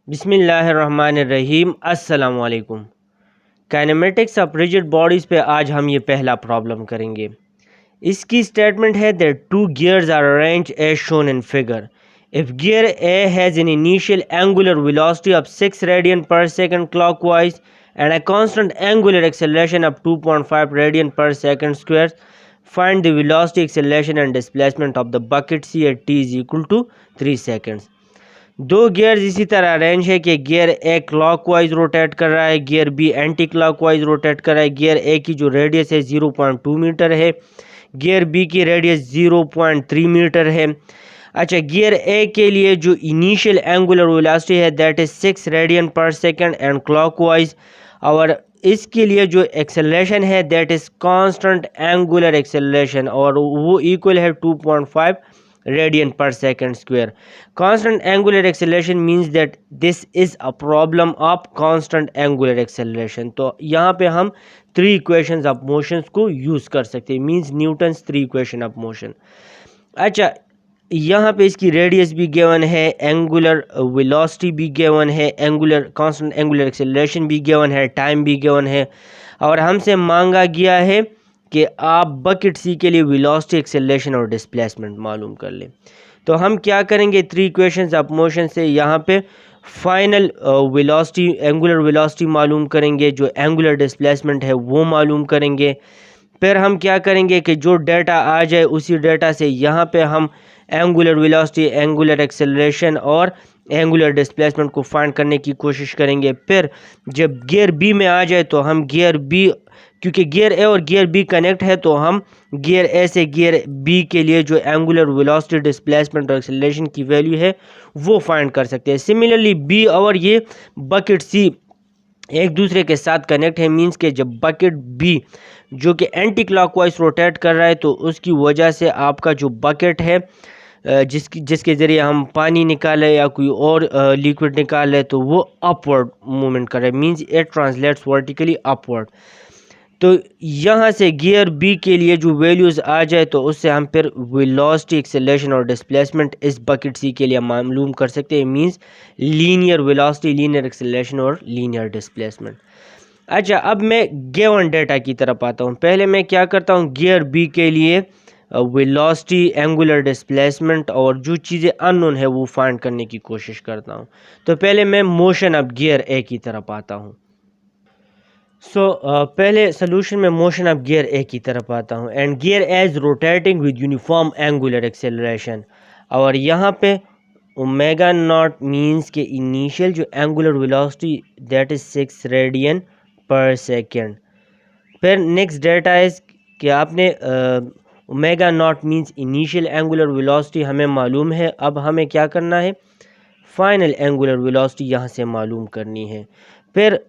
बिस्मिल्लाहिर्रहमानिर्रहीम। अस्सलाम वालेकुम। काइनेमेटिक्स ऑफ रिजिड बॉडीज़ पे आज हम ये पहला प्रॉब्लम करेंगे। इसकी स्टेटमेंट है that two gears are arranged as shown in figure. If gear A has an initial angular velocity of 6 radian per second clockwise and a constant angular acceleration of 2.5 radian per second squared, find the velocity, acceleration and displacement of the bucket C at t is equal to 3 seconds. दो gears इसी तरह arrange है कि gear ए clockwise rotate कर रहा है, gear B anti clockwise rotate कर रहा है। गियर ए की जो रेडियस है 0.2 मीटर है, गियर बी की रेडियस 0.3 मीटर है। अच्छा, गियर ए के लिए जो इनिशियल एंगुलर वेलोसिटी है that is 6 radian per second and clockwise, और इसके लिए जो एक्सेलरेशन है that is constant angular acceleration, और वो इक्वल है 2.5 radian per second square. Constant angular acceleration means that this is a problem of constant angular acceleration. तो यहाँ पे हम 3 इक्वेशंस ऑफ मोशंस को यूज़ कर सकते हैं, means Newton's 3 equation of motion. अच्छा, यहाँ पे इसकी रेडियस भी गिवन है, एंगुलर वेलोसिटी भी गिवन है, एंगुलर कांस्टेंट एंगुलर एक्सेलरेशन भी गिवन है, टाइम भी गिवन है, और हमसे मांगा गया है कि आप बकेट सी के लिए वेलोसिटी, एक्सेलरेशन और डिस्प्लेसमेंट मालूम कर लें। तो हम क्या करेंगे, 3 इक्वेशंस ऑफ मोशन से यहाँ पे फाइनल वेलोसिटी, एंगुलर वेलोसिटी मालूम करेंगे, जो एंगुलर डिस्प्लेसमेंट है वो मालूम करेंगे। फिर हम क्या करेंगे कि जो डेटा आ जाए उसी डेटा से यहाँ पे हम एंगुलर वेलोसिटी, एंगुलर एक्सेलरेशन और एंगुलर डिस्प्लेसमेंट को फाइंड करने की कोशिश करेंगे। फिर जब गियर बी में आ जाए तो हम गियर बी, क्योंकि गियर ए और गियर बी कनेक्ट है, तो हम गियर ए से गियर बी के लिए जो एंगुलर वेलोसिटी, डिस्प्लेसमेंट और एक्सेलरेशन की वैल्यू है वो फाइंड कर सकते हैं। सिमिलरली बी और ये बकेट सी एक दूसरे के साथ कनेक्ट है, मींस के जब बकेट बी जो कि एंटी क्लॉकवाइज रोटेट कर रहा है तो उसकी वजह से आपका जो बकेट है जिसके ज़रिए हम पानी निकालें या कोई और लिक्विड निकालें तो वो अपवर्ड मूवमेंट कर रहा है, means it translates vertically upward. तो यहाँ से गियर बी के लिए जो वैल्यूज़ आ जाए तो उससे हम फिर वेलोसिटी, एक्सेलरेशन और डिस्प्लेसमेंट इस बकेट सी के लिए मालूम कर सकते हैं, means linear velocity, linear acceleration और लीनियर डिस्प्लेसमेंट। अच्छा, अब मैं गिवन डेटा की तरफ आता हूँ। पहले मैं क्या करता हूँ, गियर बी के लिए वेलोसिटी, एंगुलर डिस्प्लेसमेंट और जो चीज़ें अननोन है वो फाइंड करने की कोशिश करता हूँ। तो पहले मैं मोशन ऑफ गियर ए की तरफ आता हूँ। पहले सोल्यूशन में मोशन ऑफ गियर ए की तरफ आता हूँ। And gear A's rotating with uniform angular acceleration, और यहाँ पे ओमेगा नॉट मींस के इनिशियल जो angular velocity that is 6 radian per second. फिर नेक्स्ट डेटा इज कि आपने omega naught means initial angular velocity हमें मालूम है। अब हमें क्या करना है, फाइनल एंगुलर वेलोसिटी यहाँ से मालूम करनी है। फिर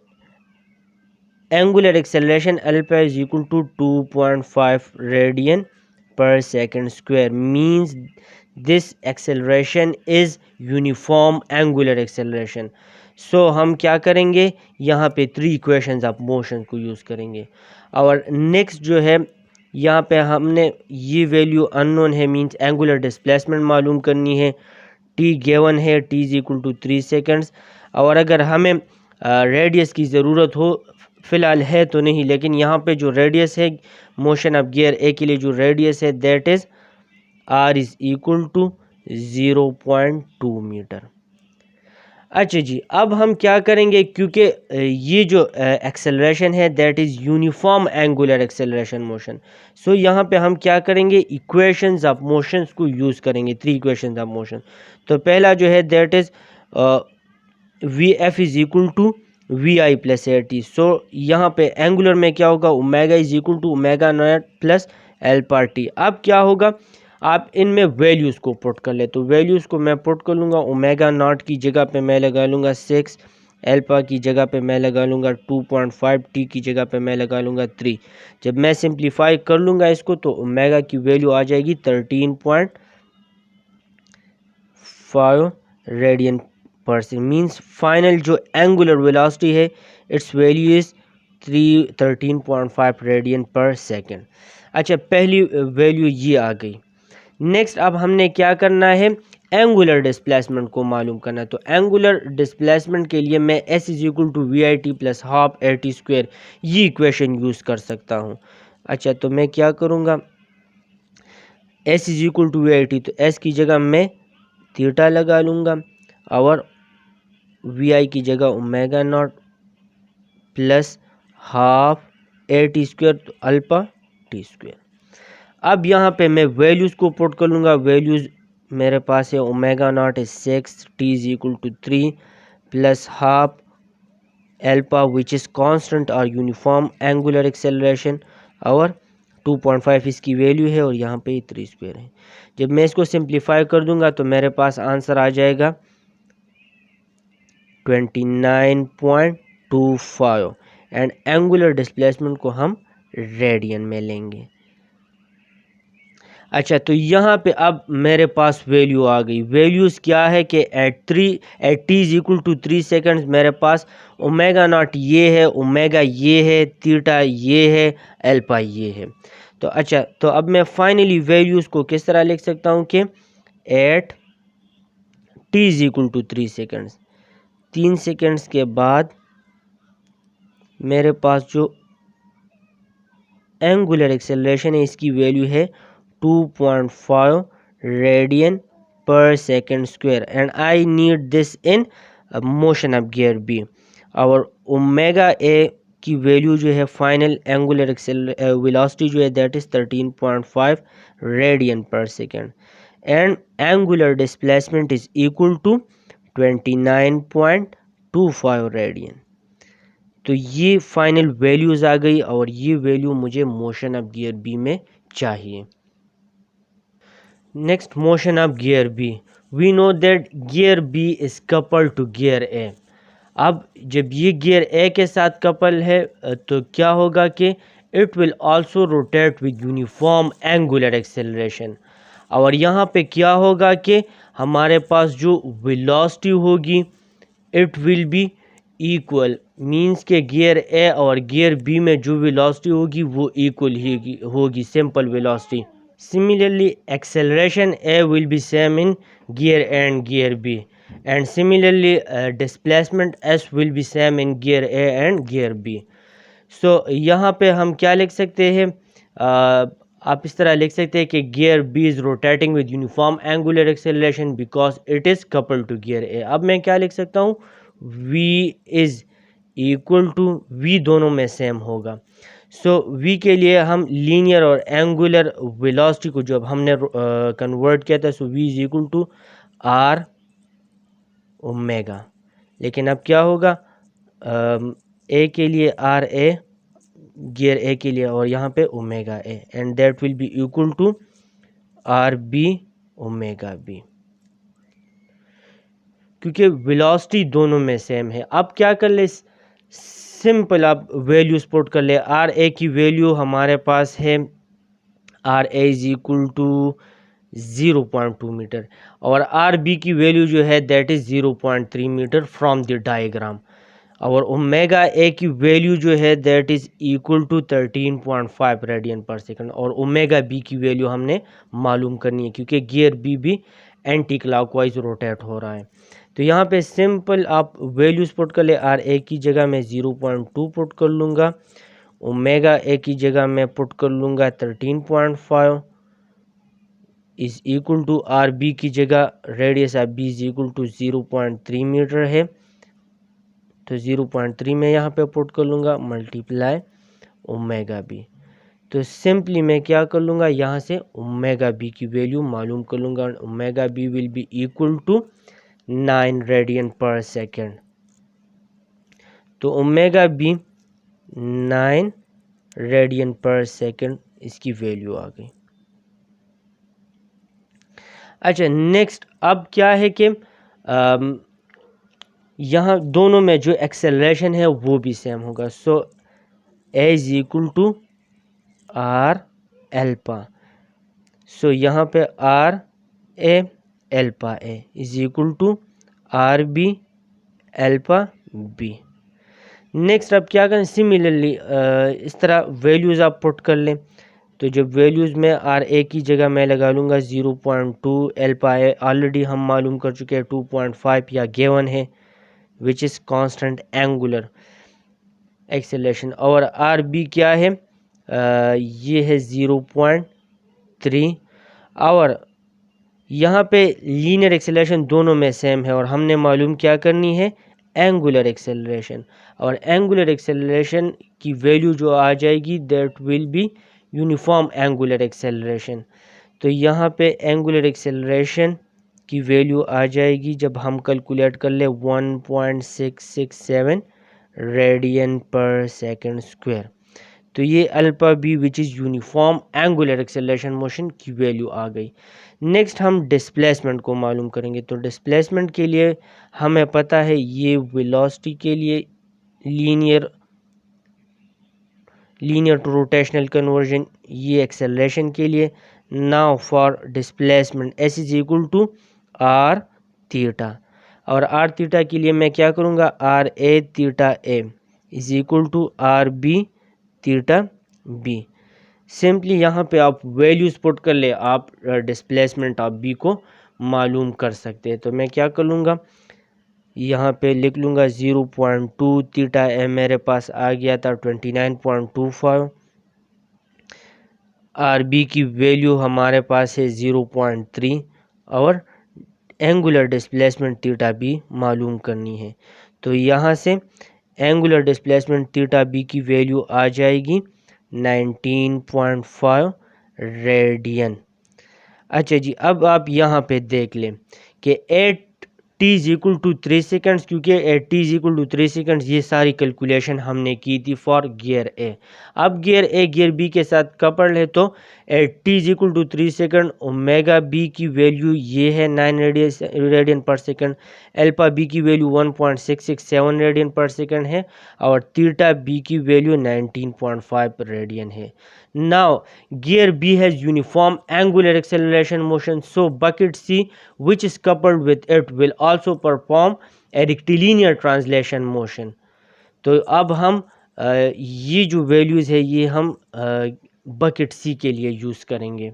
angular acceleration alpha is equal to 2.5 radian per second squared, means this acceleration is uniform angular acceleration. So हम क्या करेंगे, यहाँ पे 3 इक्वेशंस ऑफ मोशन को यूज़ करेंगे। और नेक्स्ट जो है, यहाँ पे हमने ये वैल्यू अननोन है, मींस एंगुलर डिस्प्लेसमेंट मालूम करनी है। टी गिवन है, T is equal to 3 seconds. और अगर हमें रेडियस की ज़रूरत हो, फ़िलहाल है तो नहीं, लेकिन यहाँ पे जो रेडियस है मोशन ऑफ गियर ए के लिए जो रेडियस है that is R is equal to 0.2 metre. अच्छा जी, अब हम क्या करेंगे, क्योंकि ये जो एक्सेलरेशन है that is uniform angular acceleration motion. So यहाँ पे हम क्या करेंगे, इक्वेशंस ऑफ मोशंस को यूज़ करेंगे, 3 इक्वेशंस ऑफ मोशन। तो पहला जो है that is V F is equal to we I plus A T. So यहाँ पे एंगुलर में क्या होगा, omega is equal to omega not plus alpha T. अब क्या होगा, आप इनमें वैल्यूज़ को पुट कर ले, तो वैल्यूज़ को मैं पुट कर लूँगा। ओमेगा नॉट की जगह पे मैं लगा लूँगा 6, एल्फा की जगह पे मैं लगा लूँगा 2.5, टी की जगह पे मैं लगा लूँगा 3। जब मैं सिंप्लीफाई कर लूँगा इसको तो ओमेगा की वैल्यू आ जाएगी 13.5 radian per second, means final जो एंगुलर वेलोसिटी है it's value is 13.5 radian per second. अच्छा, पहली वैल्यू ये आ गई। नेक्स्ट अब हमने क्या करना है, एंगुलर डिस्प्लेसमेंट को मालूम करना है। तो एंगुलर डिस्प्लेसमेंट के लिए मैं s is equal to we i t plus half a t square ये इक्वेशन यूज़ कर सकता हूँ। अच्छा, तो मैं क्या करूँगा, s is equal to we i t, तो s की जगह मैं थीटा लगा लूँगा और वी आई की जगह omega not plus half a t square, तो अल्फा टी स्क्वेयर। अब यहाँ पे मैं वैल्यूज़ को पुट कर लूँगा। वैल्यूज़ मेरे पास है omega naught is 6, t is equal to 3 plus half alpha which is constant और यूनिफॉर्म एंगुलर एक्सेलरेशन, और 2.5 इसकी वैल्यू है और यहाँ पे 3 स्क्वायर है। जब मैं इसको सिंप्लीफाई कर दूंगा तो मेरे पास आंसर आ जाएगा 29.25 एंड एंगुलर डिस्प्लेसमेंट को हम रेडियन में लेंगे। अच्छा, तो यहाँ पे अब मेरे पास वैल्यू आ गई। वैल्यूज़ क्या है कि at T is equal to 3 seconds मेरे पास ओमेगा नॉट ये है, ओमेगा ये है, थीटा ये है, एल्फा ये है। तो अच्छा, तो अब मैं फाइनली वैल्यूज़ को किस तरह लिख सकता हूँ कि at T is equal to 3 seconds, 3 seconds के बाद मेरे पास जो एंगुलर एक्सेलरेशन है इसकी वैल्यू है 2.5 radian per second square and I need this in motion of gear B. और ओमेगा ए की वैल्यू जो है फाइनल एंगुलर वेलोसिटी जो है that is 13.5 radian per second and angular displacement is equal to 29.25 radian. तो ये final values आ गई और ये वैल्यू मुझे मोशन ऑफ गियर बी में चाहिए। Next, motion of gear B. We know that gear B is couple to gear A. अब जब ये गियर ए के साथ कपल है तो क्या होगा कि it will also rotate with uniform angular acceleration. और यहाँ पे क्या होगा कि हमारे पास जो वेलोसिटी होगी it will be equal, means के गियर ए और गियर बी में जो वेलोसिटी होगी वो इक्वल ही होगी, simple velocity. Similarly, acceleration A will be same in gear A and gear B, and similarly displacement S will be same in gear A and gear B. So यहाँ पे हम क्या लिख सकते हैं, आप इस तरह लिख सकते हैं कि gear B is rotating with uniform angular acceleration because it is coupled to gear A. अब मैं क्या लिख सकता हूँ, V is equal to V दोनों में सेम होगा। सो v के लिए हम लीनियर और एंगुलर वेलोसिटी को जब हमने कन्वर्ट किया था, so v is equal to R omega. लेकिन अब क्या होगा, ए के लिए आर ए, गियर ए के लिए, और यहाँ पे omega A, and that will be equal to R B omega B, क्योंकि वेलोसिटी दोनों में सेम है। अब क्या कर ले, सिंपल आप वैल्यूज पुट कर ले। आर ए की वैल्यू हमारे पास है R A is equal to 0.2 metre और आर बी की वैल्यू जो है that is 0.3 metre from the diagram, और ओमेगा ए की वैल्यू जो है that is equal to 13.5 radian per second, और ओमेगा बी की वैल्यू हमने मालूम करनी है क्योंकि गियर बी भी एंटी क्लॉकवाइज रोटेट हो रहा है। तो यहाँ पे सिंपल आप वैल्यूज पुट कर ले। आर ए की जगह मैं 0.2 पुट कर लूँगा, ओमेगा ए की जगह मैं पुट कर लूँगा 13.5 is equal to R B की जगह radius of B is equal to 0.3 metre है, तो 0.3 में यहाँ पे पुट कर लूँगा मल्टीप्लाई ओमेगा बी। तो सिंपली मैं क्या कर लूँगा, यहाँ से ओमेगा बी की वैल्यू मालूम कर लूँगा। Omega B will be equal to 9 radian per second. तो omega B 9 radian per second इसकी वैल्यू आ गई। अच्छा, नेक्स्ट अब क्या है कि यहाँ दोनों में जो एक्सेलरेशन है वो भी सेम होगा। So A is equal to R alpha, so यहाँ पे R A alpha A is equal to R B alpha B. Next अब क्या करें, सिमिलरली इस तरह वैल्यूज़ आप पुट कर लें। तो जब वैल्यूज़ में आर ए की जगह मैं लगा लूँगा 0.2, अल्फा ए ऑलरेडी हम मालूम कर चुके हैं 2.5 या गिवन है विच इज़ कांस्टेंट एंगुलर एक्सेलरेशन। और आर बी क्या है, ये है 0.3। और यहाँ पे लीनियर एक्सेलरेशन दोनों में सेम है और हमने मालूम क्या करनी है, एंगुलर एक्सेलरेशन। और एंगुलर एक्सेलरेशन की वैल्यू जो आ जाएगी that will be uniform angular acceleration. तो यहाँ पे एंगुलर एक्सेलरेशन की वैल्यू आ जाएगी जब हम कैलकुलेट कर ले 1.667 रेडियन पर सेकंड स्क्वायर। तो ये alpha B which is uniform angular acceleration motion की वैल्यू आ गई। नेक्स्ट हम डिस्प्लेसमेंट को मालूम करेंगे। तो डिस्प्लेसमेंट के लिए हमें पता है ये वेलोसिटी के लिए लीनियर टू रोटेशनल कन्वर्जन, ये एक्सेलरेशन के लिए। Now for displacement S is equal to R theta, और आर थीटा के लिए मैं क्या करूँगा, R A theta A is equal to R B theta B. Simply यहाँ पे आप वैल्यूज़ पुट कर ले, आप डिस्प्लेसमेंट ऑफ बी को मालूम कर सकते हैं। तो मैं क्या कर लूँगा, यहाँ पे लिख लूँगा 0.2, थीटा ए मेरे पास आ गया था 29.25, आर बी की वैल्यू हमारे पास है 0.3 और एंगुलर डिस्प्लेसमेंट थीटा बी मालूम करनी है। तो यहाँ से एंगुलर डिस्प्लेसमेंट थीटा बी की वैल्यू आ जाएगी 19.5 रेडियन। अच्छा जी, अब आप यहाँ पे देख लें कि at T is equal to 3 seconds, क्योंकि at T is equal to 3 seconds ये सारी कैलकुलेशन हमने की थी फॉर गियर ए। अब गियर ए गियर बी के साथ कपल है तो at T is equal to 3 second, omega B की वैल्यू ये है 9 radian per second, alpha B की वैल्यू 1.667 रेडियन पर सेकेंड है और थीटा बी की वैल्यू 19.5 रेडियन है। Now gear B has uniform angular acceleration motion, so bucket C which is coupled with it will also perform a rectilinear translation motion। तो अब हम ये जो values है ये हम बकेट सी के लिए यूज़ करेंगे।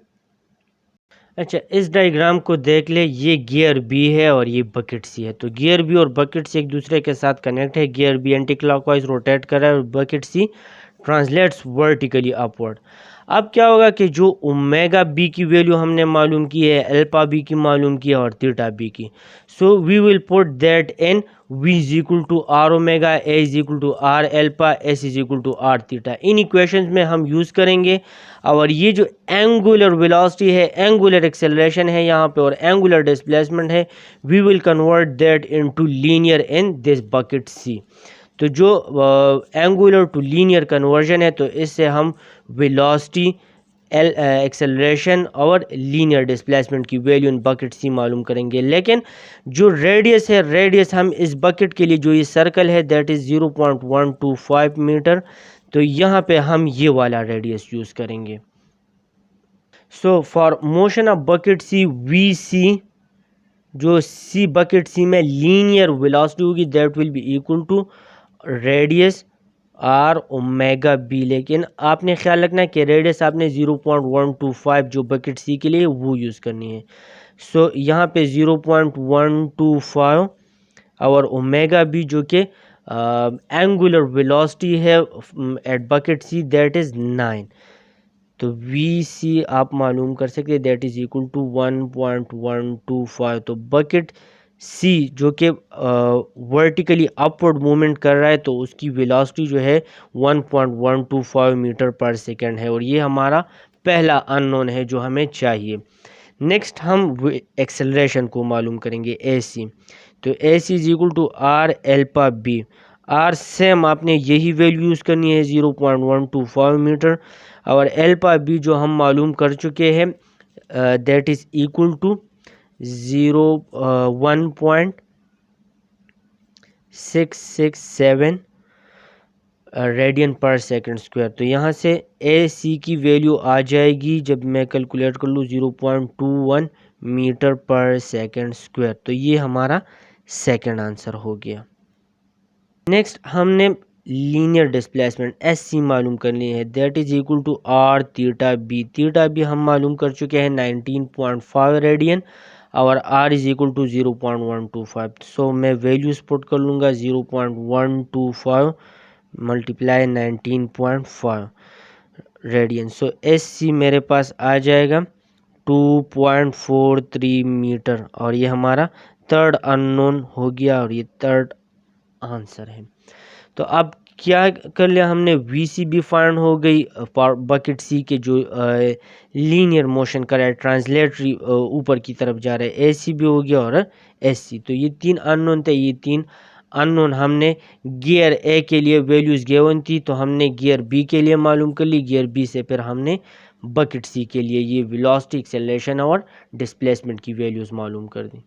अच्छा, इस डायग्राम को देख ले, ये गियर बी है और ये बकेट सी है। तो गियर बी और बकेट सी एक दूसरे के साथ कनेक्ट है। Gear B anti clockwise rotate कर रहा है और bucket C translates vertically upward. अब क्या होगा कि जो ओमेगा बी की वैल्यू हमने मालूम की है, अल्फा बी की मालूम की है और थीटा बी की, so we will put that in v is equal to R omega, A is equal to R alpha, S is equal to R theta. इन इक्वेशंस में हम यूज़ करेंगे। और ये जो एंगुलर वेलोसिटी है, एंगुलर एक्सेलरेशन है यहाँ पे और एंगुलर डिस्प्लेसमेंट है, we will convert that into linear in this bucket C. तो जो एंगुलर टू लीनियर कन्वर्जन है, तो इससे हम वेलोसिटी, एक्सेलरेशन और लीनियर डिस्प्लेसमेंट की वैल्यू इन बकेट सी मालूम करेंगे। लेकिन जो रेडियस है, रेडियस हम इस बकेट के लिए जो ये सर्कल है दैट इज़ 0.125 मीटर, तो यहाँ पे हम ये वाला रेडियस यूज़ करेंगे। So for motion of bucket C, V C, जो सी बकेट सी में लीनियर वेलोसिटी होगी that will be equal to radius R omega B. लेकिन आपने ख्याल रखना है कि रेडियस आपने 0.125 जो बकेट सी के लिए वो यूज़ करनी है। सो यहाँ पे 0.125 और ओमेगा बी जो कि एंगुलर वेलोसिटी है at bucket C that is 9। तो वी सी आप मालूम कर सकते हैं दैट इज़ इक्वल टू 1.125। तो बकेट सी जो कि वर्टिकली अपवर्ड मूवमेंट कर रहा है तो उसकी वेलोसिटी जो है 1.125 मीटर पर सेकेंड है और ये हमारा पहला अननोन है जो हमें चाहिए। नेक्स्ट हम एक्सेलरेशन को मालूम करेंगे, ए सी। तो A C is equal to R alpha B. Are same आपने यही वैल्यू यूज़ करनी है 0.125 मीटर और अल्फा बी जो हम मालूम कर चुके हैं that is equal to 1.667 radian per second square. तो यहाँ से ए सी की वैल्यू आ जाएगी जब मैं कैलकुलेट कर लूँ 0.21 मीटर पर सेकंड स्क्वायर। तो ये हमारा सेकंड आंसर हो गया। नेक्स्ट हमने लीनियर डिस्प्लेसमेंट एस सी मालूम करनी है, that is equal to R theta B. Theta B हम मालूम कर चुके हैं 19.5 रेडियन और R is equal to 0.125। So मैं वैल्यूज पुट कर लूँगा 0.125 multiply 19.5 radian. So S C मेरे पास आ जाएगा 2.43 मीटर और ये हमारा थर्ड अननोन हो गया और ये थर्ड आंसर है। तो अब क्या कर लिया हमने, वी सी भी फाइंड हो गई, बकेट सी के जो लीनियर मोशन कर रहा है ट्रांसलेटरी ऊपर की तरफ जा रहा है, ए सी भी हो गया और एस सी। तो ये तीन अननोन थे, ये तीन अननोन हमने गियर ए के लिए वैल्यूज़ गिवन थी तो हमने गियर बी के लिए मालूम कर ली, गियर बी से फिर हमने बकेट सी के लिए ये वेलोसिटी, एक्सेलरेशन और डिस्प्लेसमेंट की वैल्यूज़ मालूम कर दी।